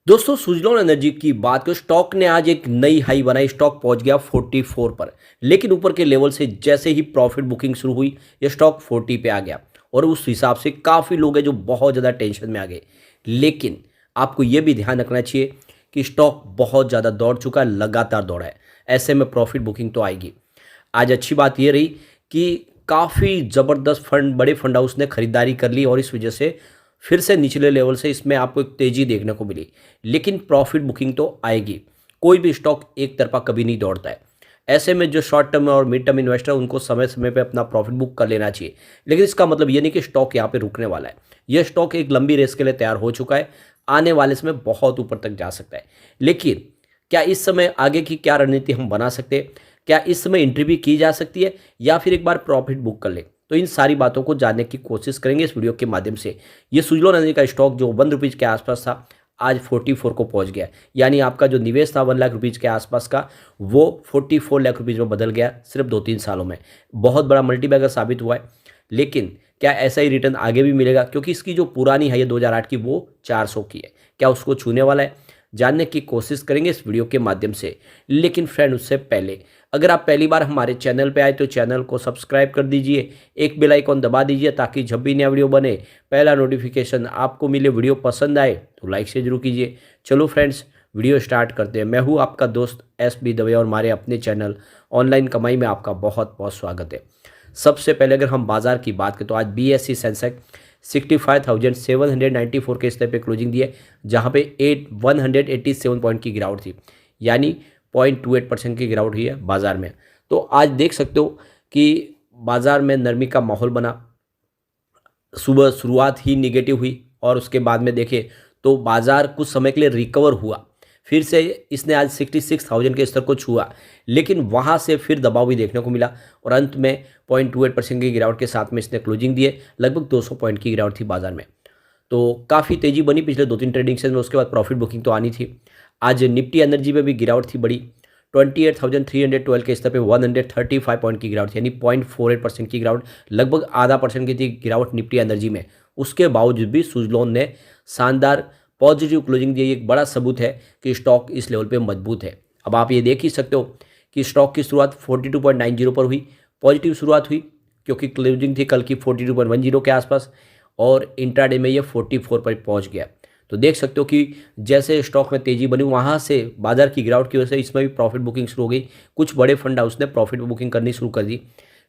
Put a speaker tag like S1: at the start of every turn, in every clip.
S1: दोस्तों सुजलॉन एनर्जी की बात करें, स्टॉक ने आज एक नई हाई बनाई। स्टॉक पहुंच गया 44 पर, लेकिन ऊपर के लेवल से जैसे ही प्रॉफिट बुकिंग शुरू हुई ये स्टॉक 40 पे आ गया। और उस हिसाब से काफ़ी लोग हैं जो बहुत ज़्यादा टेंशन में आ गए। लेकिन आपको ये भी ध्यान रखना चाहिए कि स्टॉक बहुत ज़्यादा दौड़ चुका है, लगातार दौड़ा है। ऐसे में प्रॉफिट बुकिंग तो आएगी। आज अच्छी बात ये रही कि काफ़ी ज़बरदस्त फंड, बड़े फंड हाउस ने खरीदारी कर ली और इस वजह से फिर से निचले लेवल से इसमें आपको एक तेज़ी देखने को मिली। लेकिन प्रॉफिट बुकिंग तो आएगी। कोई भी स्टॉक एक तरफा कभी नहीं दौड़ता है। ऐसे में जो शॉर्ट टर्म और मिड टर्म इन्वेस्टर उनको समय समय पे अपना प्रॉफिट बुक कर लेना चाहिए। लेकिन इसका मतलब ये नहीं कि स्टॉक यहाँ पे रुकने वाला है। यह स्टॉक एक लंबी रेस के लिए तैयार हो चुका है। आने वाले समय बहुत ऊपर तक जा सकता है। लेकिन क्या इस समय आगे की क्या रणनीति हम बना सकते हैं? क्या इस समय एंट्री भी की जा सकती है या फिर एक बार प्रॉफिट बुक कर ले? तो इन सारी बातों को जानने की कोशिश करेंगे इस वीडियो के माध्यम से। ये सुजलॉन एनर्जी का स्टॉक जो ₹1 के आसपास था, आज 44 को पहुंच गया। यानी आपका जो निवेश था 1 लाख रुपीज़ के आसपास का, वो 44 लाख रुपीज़ में बदल गया सिर्फ 2-3 सालों में। बहुत बड़ा मल्टीबैगर साबित हुआ है। लेकिन क्या ऐसा ही रिटर्न आगे भी मिलेगा? क्योंकि इसकी जो पुरानी है 2008 की, वो 400 की है। क्या उसको छूने वाला है? जानने की कोशिश करेंगे इस वीडियो के माध्यम से। लेकिन फ्रेंड, उससे पहले अगर आप पहली बार हमारे चैनल पे आए तो चैनल को सब्सक्राइब कर दीजिए, एक बेल आइकॉन दबा दीजिए ताकि जब भी नया वीडियो बने पहला नोटिफिकेशन आपको मिले। वीडियो पसंद आए तो लाइक से जरूर कीजिए। चलो फ्रेंड्स, वीडियो स्टार्ट करते हैं। मैं हूँ आपका दोस्त SB दवे और हमारे अपने चैनल ऑनलाइन कमाई में आपका बहुत बहुत स्वागत है। सबसे पहले अगर हम बाजार की बात करें तो आज BSE सेंसेक्स 65,794 के स्तर पे क्लोजिंग दी है, जहाँ पे 187 पॉइंट की गिरावट थी। यानी 0.28% की गिरावट हुई है बाजार में। तो आज देख सकते हो कि बाजार में नरमी का माहौल बना। सुबह शुरुआत ही निगेटिव हुई और उसके बाद में देखें तो बाजार कुछ समय के लिए रिकवर हुआ। फिर से इसने आज 66,000 के स्तर को छुआ, लेकिन वहाँ से फिर दबाव भी देखने को मिला और अंत में 0.28% की गिरावट के साथ में इसने क्लोजिंग दी है। लगभग 200 पॉइंट की गिरावट थी बाजार में। तो काफ़ी तेज़ी बनी पिछले 2-3 ट्रेडिंग सेशन में। उसके बाद प्रॉफिट बुकिंग तो आनी थी। आज निफ्टी एनर्जी में भी गिरावट थी बड़ी। 28,312 के स्तर पे 135 पॉइंट की गिरावट थी, यानी 0.48% की गिरावट। लगभग आधा परसेंट की थी गिरावट निफ्टी एनर्जी में। उसके बावजूद भी सुजलॉन ने शानदार पॉजिटिव क्लोजिंग दी। एक बड़ा सबूत है कि स्टॉक इस लेवल पे मजबूत है। अब आप ये देख ही सकते हो कि स्टॉक की शुरुआत 42.90 पर हुई। पॉजिटिव शुरुआत हुई क्योंकि क्लोजिंग थी कल की 42.10 के आसपास और इंट्राडे में ये 44 पर पहुंच गया। तो देख सकते हो कि जैसे स्टॉक में तेजी बनी, वहाँ से बाजार की गिरावट की वजह से इसमें भी प्रॉफिट बुकिंग शुरू हो गई। कुछ बड़े फंड हाउस ने प्रॉफिट बुकिंग करनी शुरू कर दी।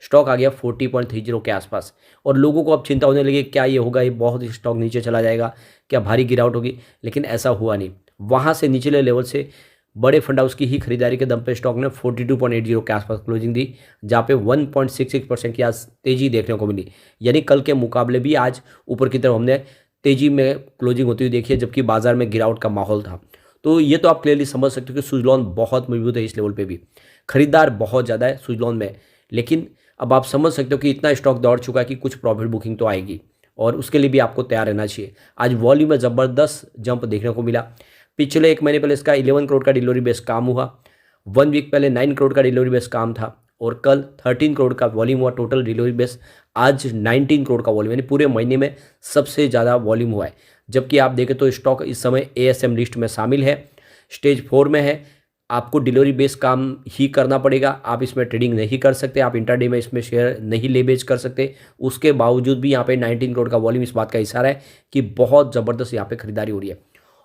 S1: स्टॉक आ गया 40.30 के आसपास और लोगों को अब चिंता होने लगी, क्या ये होगा, ये बहुत स्टॉक नीचे चला जाएगा, क्या भारी गिरावट होगी? लेकिन ऐसा हुआ नहीं। वहाँ से निचले लेवल से बड़े फंड हाउस की ही खरीदारी के दम पे स्टॉक ने 42.80 के आसपास क्लोजिंग दी, जहाँ पे 1.66% की आज तेजी देखने को मिली। यानी कल के मुकाबले भी आज ऊपर की तरफ हमने तेजी में क्लोजिंग होती हुई देखी है, जबकि बाजार में गिरावट का माहौल था। तो ये तो आप क्लियरली समझ सकते हो कि सुजलॉन बहुत मजबूत है। इस लेवल पे भी खरीदार बहुत ज़्यादा है सुजलॉन में। लेकिन अब आप समझ सकते हो कि इतना स्टॉक दौड़ चुका है कि कुछ प्रॉफिट बुकिंग तो आएगी और उसके लिए भी आपको तैयार रहना चाहिए। आज वॉल्यूम में ज़बरदस्त जंप देखने को मिला। पिछले 1 महीने पहले इसका 11 करोड़ का डिलीवरी बेस काम हुआ। 1 वीक पहले 9 करोड़ का डिलीवरी बेस काम था और कल 13 करोड़ का वॉल्यूम हुआ टोटल डिलीवरी बेस। आज 19 करोड़ का वॉल्यूम, यानी पूरे महीने में सबसे ज़्यादा वॉल्यूम हुआ है। जबकि आप देखें तो स्टॉक इस समय ASM लिस्ट में शामिल है, स्टेज 4 में है। आपको डिलीवरी बेस काम ही करना पड़ेगा। आप इसमें ट्रेडिंग नहीं कर सकते, आप इंट्राडे में इसमें शेयर नहीं ले बेच कर सकते। उसके बावजूद भी यहाँ पे 19 करोड़ का वॉल्यूम इस बात का इशारा है कि बहुत ज़बरदस्त यहाँ पे खरीदारी हो रही है।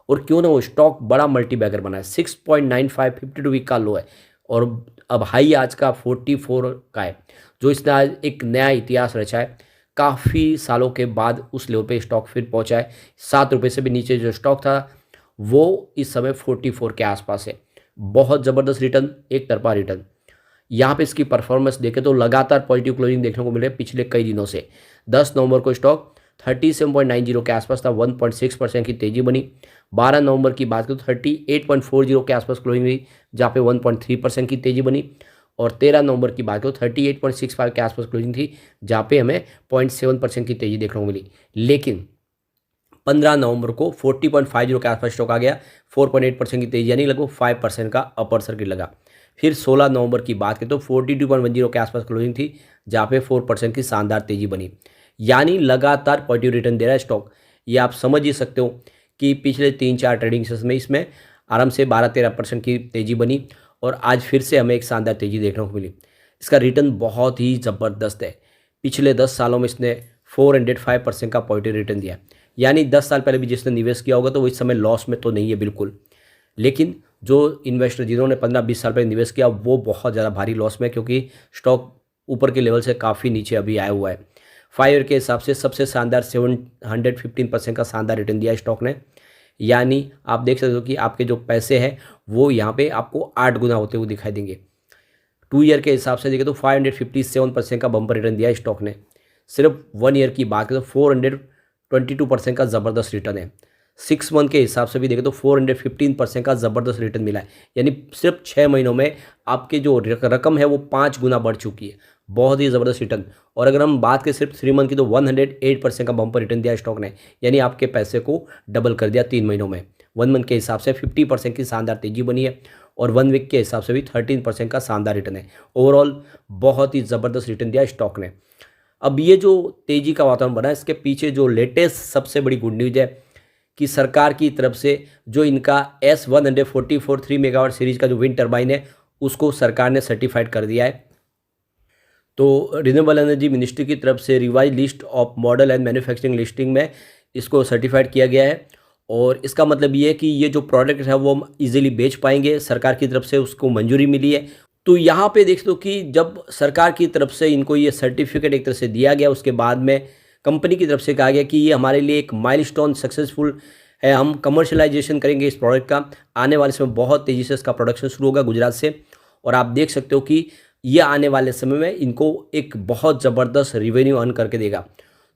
S1: और क्यों ना वो स्टॉक बड़ा मल्टीबैगर बना है। 6.95 52 वीक का लो है और अब हाई आज का 44 का है, जो इसने आज एक नया इतिहास रचा है। काफ़ी सालों के बाद उस लेवल पे स्टॉक फिर पहुंचा है। ₹7 से भी नीचे जो स्टॉक था वो इस समय 44 के आसपास है। बहुत ज़बरदस्त रिटर्न, एक तरफा रिटर्न। यहाँ पे इसकी परफॉर्मेंस देखें तो लगातार पॉजिटिव क्लोजिंग देखने को मिल रही है पिछले कई दिनों से। 10 नवंबर को स्टॉक 37.90 के आसपास था, 1.6% की तेजी बनी। 12 नवंबर की बात करें तो 38.40 के आसपास क्लोजिंग हुई, जहाँ पे 1.3% की तेजी बनी। और 13 नवंबर की बात करें तो 38.65 के आसपास क्लोजिंग थी, जहाँ पे हमें 0.7% की तेजी देखने को मिली। लेकिन 15 नवंबर को 40.50 के आसपास स्टॉक आ गया, 4.8% की तेजी, यानी लगभग 5% का अपर सर्किट लगा। फिर 16 नवंबर की बात करें तो 42.10 के आसपास क्लोजिंग थी, जहाँ पे 4% की शानदार तेजी बनी। यानी लगातार पॉजिटिव रिटर्न दे रहा है स्टॉक। ये आप समझ ही सकते हो कि पिछले 3-4 ट्रेडिंग सेशंस में इसमें आराम से 12-13% की तेज़ी बनी और आज फिर से हमें एक शानदार तेज़ी देखने को मिली। इसका रिटर्न बहुत ही ज़बरदस्त है। पिछले 10 सालों में इसने 405% का पॉजिटिव रिटर्न दिया। यानी 10 साल पहले भी जिसने निवेश किया होगा तो वो इस समय लॉस में तो नहीं है बिल्कुल, लेकिन जो इन्वेस्टर जिन्होंने 15-20 साल पहले निवेश किया वो बहुत ज़्यादा भारी लॉस में, क्योंकि स्टॉक ऊपर के लेवल से काफ़ी नीचे अभी आया हुआ है। 5 ईयर के हिसाब से सबसे शानदार 715% का शानदार रिटर्न दिया है स्टॉक ने। यानी आप देख सकते हो कि आपके जो पैसे हैं वो यहाँ पे आपको 8 गुना होते हुए दिखाई देंगे। 2 ईयर के हिसाब से देखें तो 557% का बम्पर रिटर्न दिया है स्टॉक ने। सिर्फ 1 ईयर की बात करें तो 422% का ज़बरदस्त रिटर्न है। 6 मंथ के हिसाब से भी देखें तो 415% का ज़बरदस्त रिटर्न मिला है। यानी सिर्फ 6 महीनों में आपके जो रकम है वो 5 गुना बढ़ चुकी है। बहुत ही ज़बरदस्त रिटर्न। और अगर हम बात करें सिर्फ 3 मंथ की तो 108% का बम्पर रिटर्न दिया स्टॉक ने। यानी आपके पैसे को डबल कर दिया 3 महीनों में। 1 मंथ के हिसाब से 50% की शानदार तेज़ी बनी है और 1 वीक के हिसाब से भी 13% का शानदार रिटर्न है। ओवरऑल बहुत ही ज़बरदस्त रिटर्न दिया स्टॉक ने। अब ये जो तेज़ी का वातावरण बना है इसके पीछे जो लेटेस्ट सबसे बड़ी गुड न्यूज़ है कि सरकार की तरफ से जो इनका S144 3 मेगावाट सीरीज़ का जो विंड टर्बाइन है उसको सरकार ने सर्टिफाइड कर दिया है। तो रिन्यूएबल एनर्जी मिनिस्ट्री की तरफ से revise list of model and manufacturing listing में इसको सर्टिफाइड किया गया है और इसका मतलब ये है कि ये जो प्रोडक्ट है वो हम इजीली बेच पाएंगे। सरकार की तरफ से उसको मंजूरी मिली है। तो यहाँ पे देख लो कि जब सरकार की तरफ से इनको ये सर्टिफिकेट एक तरह से दिया गया उसके बाद में कंपनी की तरफ से कहा गया कि ये हमारे लिए एक माइलस्टोन सक्सेसफुल है, हम कमर्शलाइजेशन करेंगे इस प्रोडक्ट का। आने वाले समय बहुत तेज़ी से इसका प्रोडक्शन शुरू होगा गुजरात से और आप देख सकते हो कि ये आने वाले समय में इनको एक बहुत ज़बरदस्त रिवेन्यू अर्न करके देगा।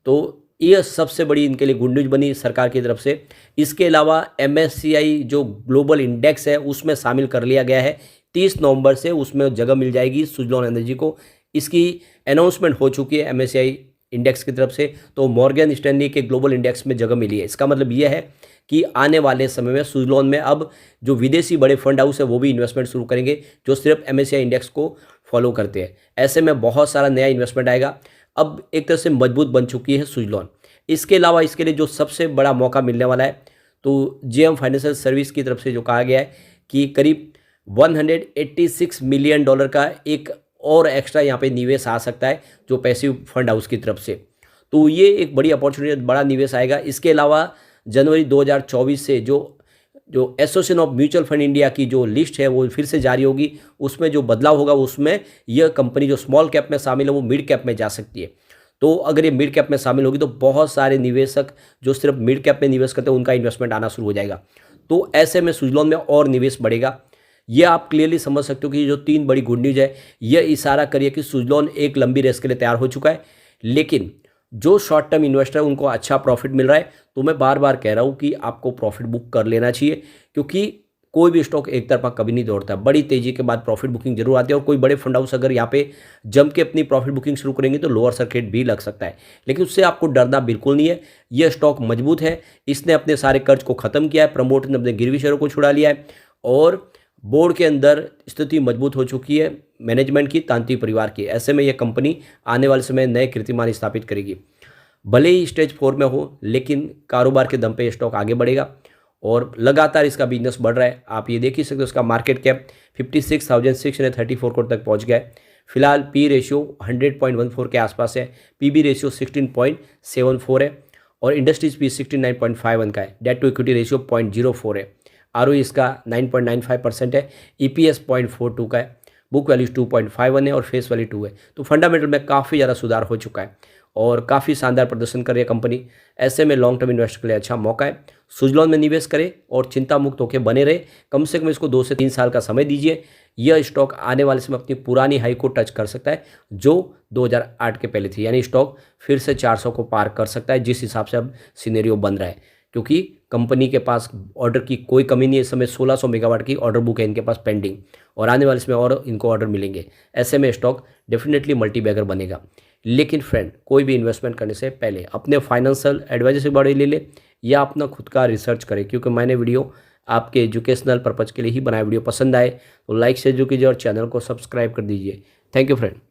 S1: तो ये सबसे बड़ी इनके लिए गुड न्यूज़ बनी सरकार की तरफ से। इसके अलावा MSCI जो ग्लोबल इंडेक्स है उसमें शामिल कर लिया गया है। 30 नवंबर से उसमें जगह मिल जाएगी सुज़लॉन एनर्जी को। इसकी अनाउंसमेंट हो चुकी है MSCI इंडेक्स की तरफ से। तो मॉर्गन स्टैनली के ग्लोबल इंडेक्स में जगह मिली है। इसका मतलब यह है कि आने वाले समय में सुज़लॉन में अब जो विदेशी बड़े फंड हाउस है वो भी इन्वेस्टमेंट शुरू करेंगे जो सिर्फ MSCI इंडेक्स को फॉलो करते हैं। ऐसे में बहुत सारा नया इन्वेस्टमेंट आएगा। अब एक तरह से मजबूत बन चुकी है सुज़लॉन। इसके अलावा इसके लिए जो सबसे बड़ा मौका मिलने वाला है तो JM फाइनेंशियल सर्विस की तरफ से जो कहा गया है कि करीब $186 मिलियन का एक और एक्स्ट्रा यहाँ पे निवेश आ सकता है जो पैसिव फंड हाउस की तरफ से। तो ये एक बड़ी अपॉर्चुनिटी, बड़ा निवेश आएगा। इसके अलावा जनवरी 2024 से जो association of mutual fund India की जो लिस्ट है वो फिर से जारी होगी। उसमें जो बदलाव होगा उसमें यह कंपनी जो स्मॉल कैप में शामिल है वो मिड कैप में जा सकती है। तो अगर ये मिड कैप में शामिल होगी तो बहुत सारे निवेशक जो सिर्फ मिड कैप में निवेश करते हैं उनका इन्वेस्टमेंट आना शुरू हो जाएगा। तो ऐसे में सुज़लॉन में और निवेश बढ़ेगा। ये आप क्लियरली समझ सकते हो कि जो 3 बड़ी गुड न्यूज़ है यह इशारा करिए कि सुज़लॉन एक लंबी रेस के लिए तैयार हो चुका है। लेकिन जो शॉर्ट टर्म इन्वेस्टर है उनको अच्छा प्रॉफिट मिल रहा है। तो मैं बार बार कह रहा हूँ कि आपको प्रॉफिट बुक कर लेना चाहिए, क्योंकि कोई भी स्टॉक एक तरफा कभी नहीं दौड़ता। बड़ी तेज़ी के बाद प्रॉफिट बुकिंग जरूर आती है और कोई बड़े फंड हाउस अगर यहाँ पे जम के अपनी प्रॉफिट बुकिंग शुरू करेंगे तो लोअर सर्किट भी लग सकता है, लेकिन उससे आपको डरना बिल्कुल नहीं है। यह स्टॉक मजबूत है, इसने अपने सारे कर्ज को ख़त्म किया है, प्रमोटर ने अपने गिरवी शेयरों को छुड़ा लिया है और बोर्ड के अंदर स्थिति मजबूत हो चुकी है मैनेजमेंट की, तांत्रिक परिवार की। ऐसे में यह कंपनी आने वाले समय नए कीर्तिमान स्थापित करेगी। भले ही स्टेज 4 में हो लेकिन कारोबार के दम पे ये स्टॉक आगे बढ़ेगा और लगातार इसका बिजनेस बढ़ रहा है। आप ये देख ही सकते हो, उसका मार्केट कैप 56,634 करोड़ तक पहुंच गया है। फिलहाल पी रेशियो 100.14 के आसपास है, पीबी रेशियो 16.74 है और इंडस्ट्रीज पी 69.51 का है। डेट टू इक्विटी रेशियो 0.04 है। ROE इसका 9.95% है। EPS 0.42 का है। बुक वैल्यू 2.51 है और फेस वैल्यू 2 है। तो फंडामेंटल में काफ़ी ज़्यादा सुधार हो चुका है और काफ़ी शानदार प्रदर्शन कर रही है कंपनी। ऐसे में लॉन्ग टर्म इन्वेस्टर के लिए अच्छा मौका है। सुज़लॉन में निवेश करें और चिंता मुक्त होकर बने रहे। कम से कम इसको 2 से 3 साल का समय दीजिए। यह स्टॉक आने वाले समय अपनी पुरानी हाई को टच कर सकता है जो 2008 के पहले थी। यानी स्टॉक फिर से 400 को पार कर सकता है जिस हिसाब से अब सिनेरियो बन रहा है, क्योंकि कंपनी के पास ऑर्डर की कोई कमी नहीं है। इस समय 1600 मेगावाट की ऑर्डर बुक है इनके पास पेंडिंग और आने वाले समय और इनको ऑर्डर मिलेंगे। ऐसे में स्टॉक डेफिनेटली मल्टीबैगर बनेगा। लेकिन फ्रेंड, कोई भी इन्वेस्टमेंट करने से पहले अपने फाइनेंशियल एडवाइजर से बड़े ले ले या अपना खुद का रिसर्च करें, क्योंकि मैंने वीडियो आपके एजुकेशनल पर्पज़ के लिए ही बनाया। वीडियो पसंद आए तो लाइक शेयर कीजिए और चैनल को सब्सक्राइब कर दीजिए। Thank you friend.